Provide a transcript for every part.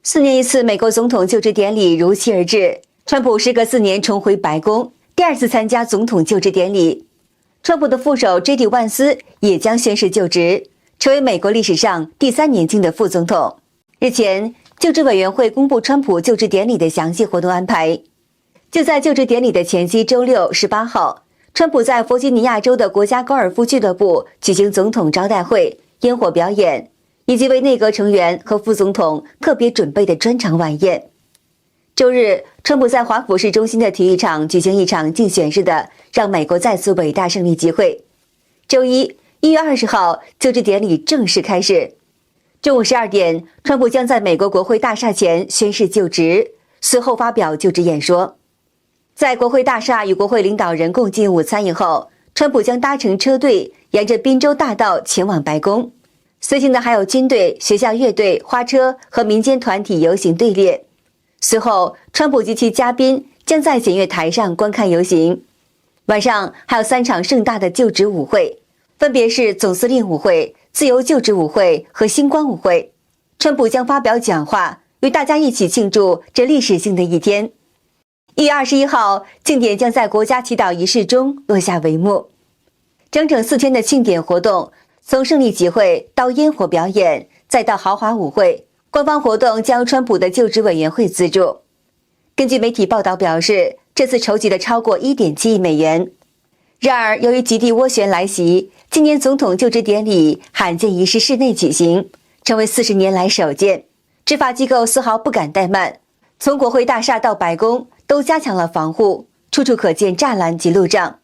4年一次美国总统就职典礼如期而至，川普时隔4年重回白宫，第2次参加总统就职典礼。川普的副手 J.D. 万斯也将宣誓就职，成为美国历史上第3年轻的副总统。日前，就职委员会公布川普就职典礼的详细活动安排。就在就职典礼的前夕，周六18号，川普在弗吉尼亚州的国家高尔夫俱乐部举行总统招待会、烟火表演，以及为内阁成员和副总统特别准备的专场晚宴。周日，川普在华府市中心的体育场举行一场竞选式的让美国再次伟大胜利集会。周一，1月20号，就职典礼正式开始。中午12点，川普将在美国国会大厦前宣誓就职，随后发表就职演说。在国会大厦与国会领导人共进午餐以后，川普将搭乘车队沿着宾州大道前往白宫，随行的还有军队、学校乐队、花车和民间团体游行队列。随后，川普及其嘉宾将在检阅台上观看游行。晚上还有3场盛大的就职舞会，分别是总司令舞会、自由就职舞会和星光舞会。川普将发表讲话，与大家一起庆祝这历史性的一天。1月21号，庆典将在国家祈祷仪式中落下帷幕。整整4天的庆典活动，从胜利集会到烟火表演，再到豪华舞会，官方活动将川普的就职委员会资助。根据媒体报道表示，这次筹集了超过 1.7 亿美元。然而，由于极地涡旋来袭，今年总统就职典礼罕见移师室内举行，成为40年来首见。执法机构丝毫不敢怠慢，从国会大厦到白宫都加强了防护，处处可见栅栏及路障，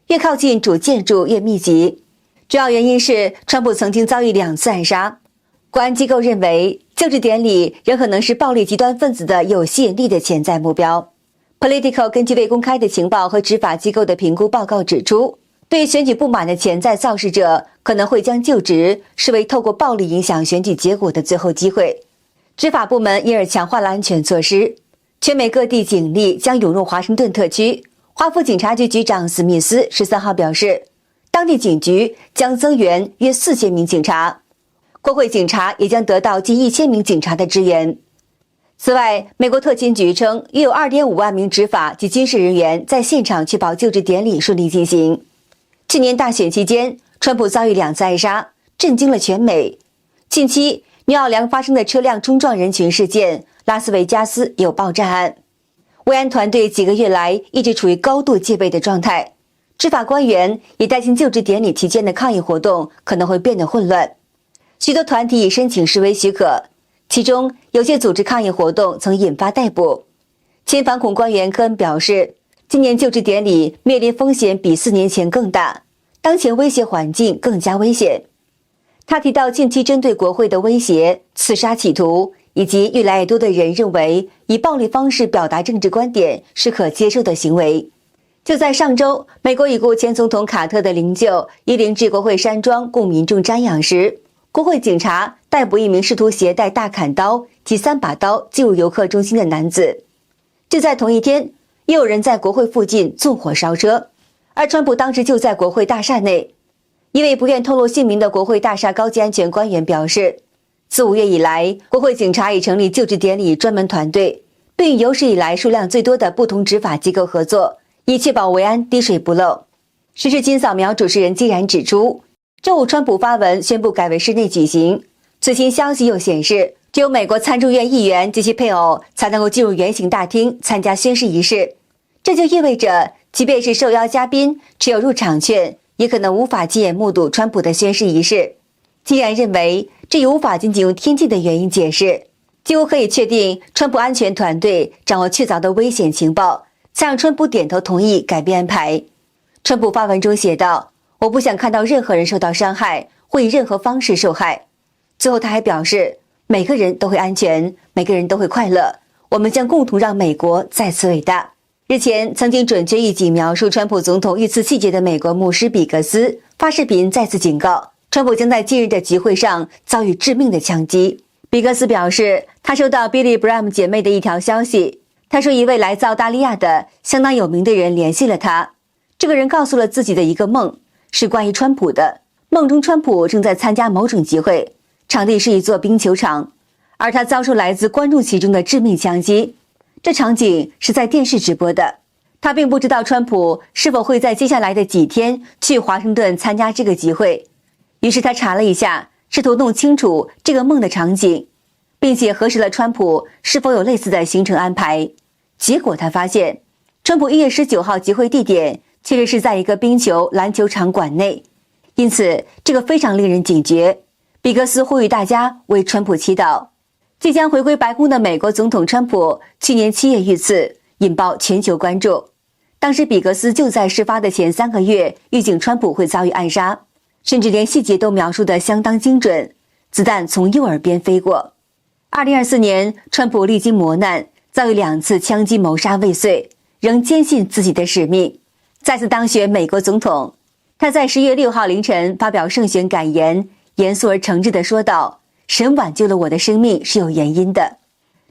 越靠近主建筑越密集。主要原因是川普曾经遭遇2次暗杀。国安机构认为，就职典礼仍可能是暴力极端分子的有吸引力的潜在目标。Politico 根据未公开的情报和执法机构的评估报告指出，对选举不满的潜在造势者可能会将就职视为透过暴力影响选举结果的最后机会。执法部门因而强化了安全措施，全美各地警力将涌入华盛顿特区。华府警察局局长史密斯13号表示，当地警局将增援约4000名警察，国会警察也将得到近1000名警察的支援。此外，美国特勤局称，约有 2.5 万名执法及军事人员在现场确保就职典礼顺利进行。去年大选期间，川普遭遇2次暗杀，震惊了全美。近期，纽奥良发生的车辆冲撞人群事件，拉斯维加斯有爆炸案。维安团队几个月来一直处于高度戒备的状态，执法官员也担心就职典礼期间的抗议活动可能会变得混乱。许多团体已申请示威许可，其中有些组织抗议活动曾引发逮捕。前反恐官员科恩表示，今年就职典礼面临风险比4年前更大，当前威胁环境更加危险。他提到近期针对国会的威胁、刺杀企图，以及越来越多的人认为以暴力方式表达政治观点是可接受的行为。就在上周，美国已故前总统卡特的灵柩移灵至国会山庄供民众瞻仰时，国会警察逮捕一名试图携带大砍刀及3把刀进入游客中心的男子。就在同一天，也有人在国会附近纵火烧车，而川普当时就在国会大厦内。一位不愿透露姓名的国会大厦高级安全官员表示，自5月以来，国会警察已成立就职典礼专门团队，并与有史以来数量最多的不同执法机构合作，以确保维安滴水不漏。时事金扫描主持人既然指出，周五川普发文宣布改为室内举行。最新消息又显示，只有美国参众院议员及其配偶才能够进入圆形大厅参加宣誓仪式。这就意味着，即便是受邀嘉宾持有入场券，也可能无法亲眼目睹川普的宣誓仪式。既然认为这也无法仅仅用天气的原因解释，几乎可以确定川普安全团队掌握确凿的危险情报，才让川普点头同意改变安排。川普发文中写道，我不想看到任何人受到伤害，或以任何方式受害。最后他还表示，每个人都会安全，每个人都会快乐，我们将共同让美国再次伟大。日前，曾经准确预警描述川普总统遇刺细节的美国牧师比格斯发视频再次警告，川普将在近日的集会上遭遇致命的枪击。比格斯表示，他收到 Billy Graham 姐妹的一条消息，他说一位来自澳大利亚的相当有名的人联系了他，这个人告诉了自己的一个梦，是关于川普的。梦中川普正在参加某种集会，场地是一座冰球场，而他遭受来自观众席中的致命枪击。这场景是在电视直播的。他并不知道川普是否会在接下来的几天去华盛顿参加这个集会，于是他查了一下，试图弄清楚这个梦的场景，并且核实了川普是否有类似的行程安排。结果他发现，川普1月19号集会地点确实是在一个冰球篮球场馆内，因此这个非常令人警觉。比格斯呼吁大家为川普祈祷。即将回归白宫的美国总统川普去年7月遇刺，引爆全球关注。当时比格斯就在事发的前3个月预警川普会遭遇暗杀，甚至连细节都描述得相当精准，子弹从右耳边飞过。2024年，川普历经磨难，遭遇2次枪击谋杀未遂，仍坚信自己的使命，再次当选美国总统。他在10月6号凌晨发表胜选感言，严肃而诚挚地说道：神挽救了我的生命是有原因的。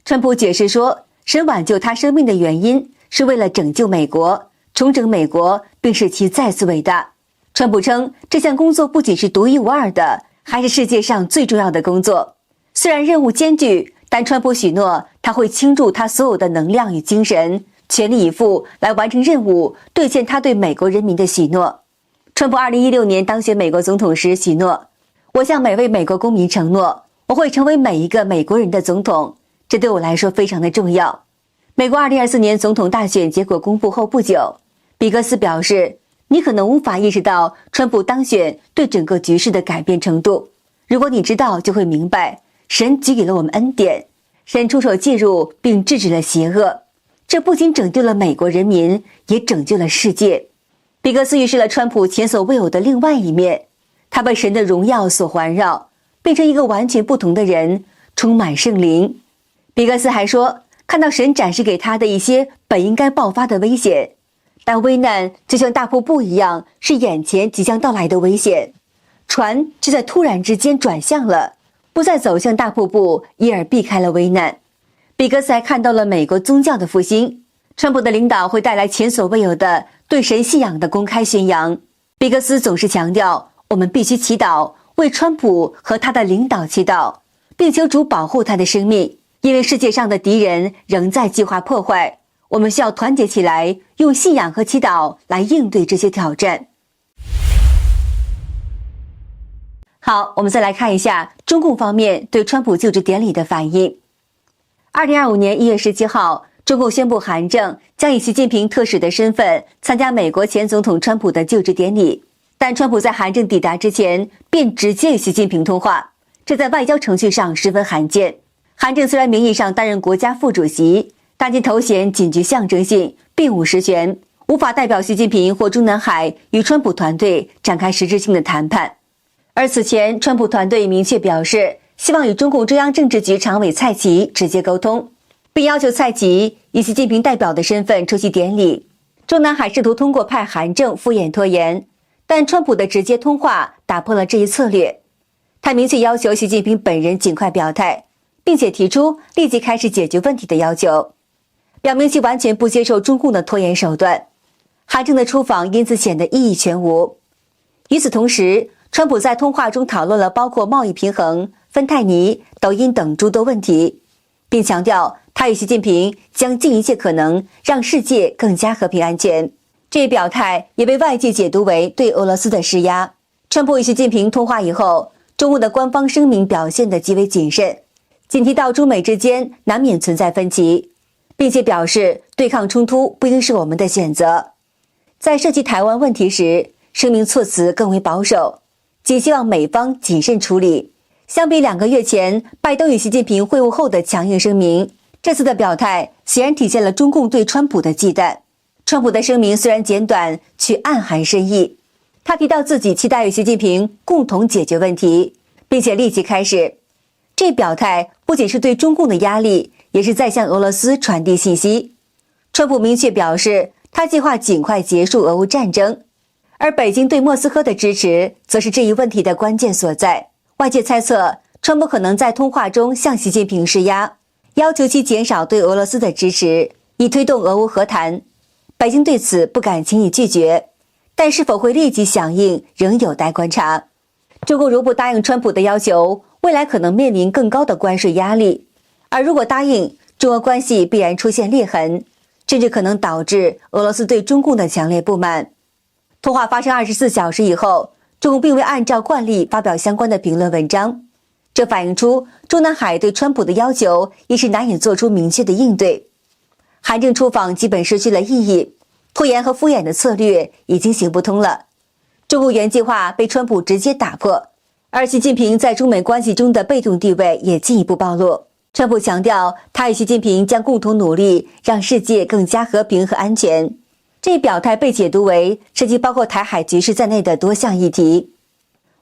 川普解释说，神挽救他生命的原因是为了拯救美国，重整美国，并使其再次伟大。川普称，这项工作不仅是独一无二的，还是世界上最重要的工作。虽然任务艰巨，但川普许诺他会倾注他所有的能量与精神，全力以赴来完成任务，兑现他对美国人民的许诺。川普2016年当选美国总统时许诺，我向每位美国公民承诺，我会成为每一个美国人的总统，这对我来说非常的重要。美国2024年总统大选结果公布后不久，比格斯表示，你可能无法意识到川普当选对整个局势的改变程度，如果你知道就会明白，神给予了我们恩典，神出手介入并制止了邪恶，这不仅拯救了美国人民，也拯救了世界。比格斯预示了川普前所未有的另外一面，他被神的荣耀所环绕，变成一个完全不同的人，充满圣灵。比格斯还说，看到神展示给他的一些本应该爆发的危险，但危难就像大瀑布一样，是眼前即将到来的危险，船就在突然之间转向了，不再走向大瀑布，因而避开了危难。比格斯还看到了美国宗教的复兴，川普的领导会带来前所未有的对神信仰的公开宣扬。比格斯总是强调，我们必须祈祷，为川普和他的领导祈祷，并求主保护他的生命，因为世界上的敌人仍在计划破坏，我们需要团结起来，用信仰和祈祷来应对这些挑战。好，我们再来看一下中共方面对川普就职典礼的反应。2025年1月17号，中共宣布韩正将以习近平特使的身份参加美国前总统川普的就职典礼，但川普在韩正抵达之前便直接与习近平通话，这在外交程序上十分罕见。韩正虽然名义上担任国家副主席，但其头衔仅具象征性，并无实权，无法代表习近平或中南海与川普团队展开实质性的谈判。而此前，川普团队明确表示，希望与中共中央政治局常委蔡奇直接沟通，并要求蔡奇以习近平代表的身份出席典礼。中南海试图通过派韩正敷衍拖延，但川普的直接通话打破了这一策略。他明确要求习近平本人尽快表态，并且提出立即开始解决问题的要求，表明其完全不接受中共的拖延手段。韩正的出访因此显得意义全无。与此同时，川普在通话中讨论了包括贸易平衡、芬太尼、抖音等诸多问题，并强调他与习近平将尽一切可能让世界更加和平安全。这一表态也被外界解读为对俄罗斯的施压。川普与习近平通话以后，中共的官方声明表现得极为谨慎，仅提到中美之间难免存在分歧，并且表示对抗冲突不应是我们的选择。在涉及台湾问题时，声明措辞更为保守，仅希望美方谨慎处理。相比2个月前拜登与习近平会晤后的强硬声明，这次的表态显然体现了中共对川普的忌惮。川普的声明虽然简短，却暗含深意。他提到自己期待与习近平共同解决问题，并且立即开始。这表态不仅是对中共的压力，也是在向俄罗斯传递信息。川普明确表示，他计划尽快结束俄乌战争，而北京对莫斯科的支持则是这一问题的关键所在。外界猜测，川普可能在通话中向习近平施压，要求其减少对俄罗斯的支持，以推动俄乌和谈。北京对此不敢轻易拒绝，但是否会立即响应仍有待观察。中共如不答应川普的要求，未来可能面临更高的关税压力，而如果答应，中俄关系必然出现裂痕，甚至可能导致俄罗斯对中共的强烈不满。通话发生24小时以后，中共并未按照惯例发表相关的评论文章，这反映出中南海对川普的要求一时难以做出明确的应对。韩正出访基本失去了意义，拖延和敷衍的策略已经行不通了。中共原计划被川普直接打破，而习近平在中美关系中的被动地位也进一步暴露。川普强调，他与习近平将共同努力让世界更加和平和安全。这一表态被解读为涉及包括台海局势在内的多项议题。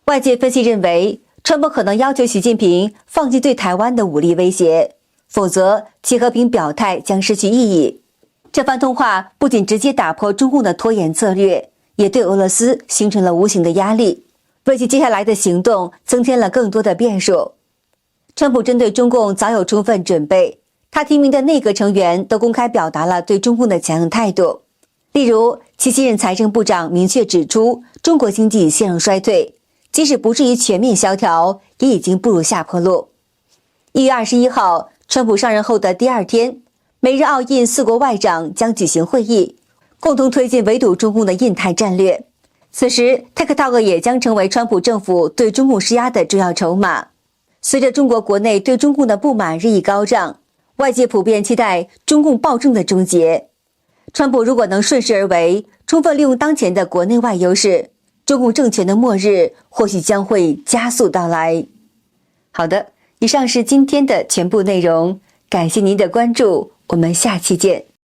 外界分析认为，川普可能要求习近平放弃对台湾的武力威胁，否则其和平表态将失去意义。这番通话不仅直接打破中共的拖延策略，也对俄罗斯形成了无形的压力，为其接下来的行动增添了更多的变数。川普针对中共早有充分准备，他提名的内阁成员都公开表达了对中共的强硬态度。例如，其新任财政部长明确指出，中国经济陷入衰退，即使不至于全面萧条，也已经步入下坡路。1月21号，川普上任后的第二天，美日澳印4国外长将举行会议，共同推进围堵中共的印太战略。此时 TikTok 也将成为川普政府对中共施压的重要筹码。随着中国国内对中共的不满日益高涨，外界普遍期待中共暴政的终结。川普如果能顺势而为，充分利用当前的国内外优势，中共政权的末日或许将会加速到来。好的，以上是今天的全部内容，感谢您的关注，我们下期见。